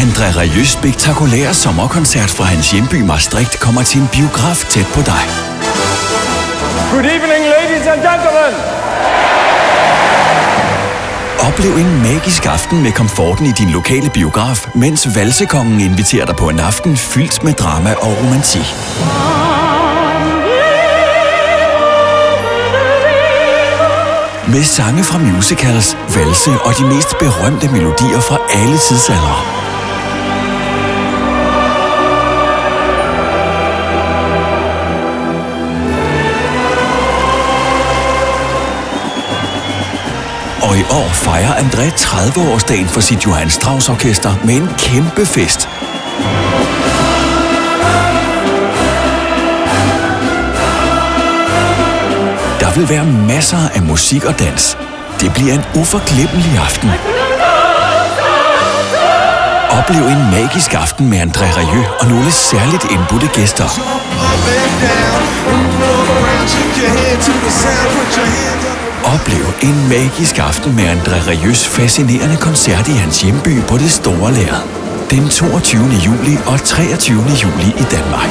André Rieu's spektakulære sommerkoncert fra hans hjemby Maastricht kommer til en biograf tæt på dig. Good evening, ladies and gentlemen! Oplev en magisk aften med komforten i din lokale biograf, mens Valsekongen inviterer dig på en aften fyldt med drama og romantik. Med sange fra musicals, valse og de mest berømte melodier fra alle tidsaldre. Og i år fejrer André 30-årsdagen for sit Johann Strauss Orkester med en kæmpe fest. Der vil være masser af musik og dans. Det bliver en uforglemmelig aften. Oplev en magisk aften med André Rieu og nogle særligt indbudte gæster. Oplev en magisk aften med André Rieu's fascinerende koncert i hans hjemby på det store lærred. Den 22. juli og 23. juli i Danmark.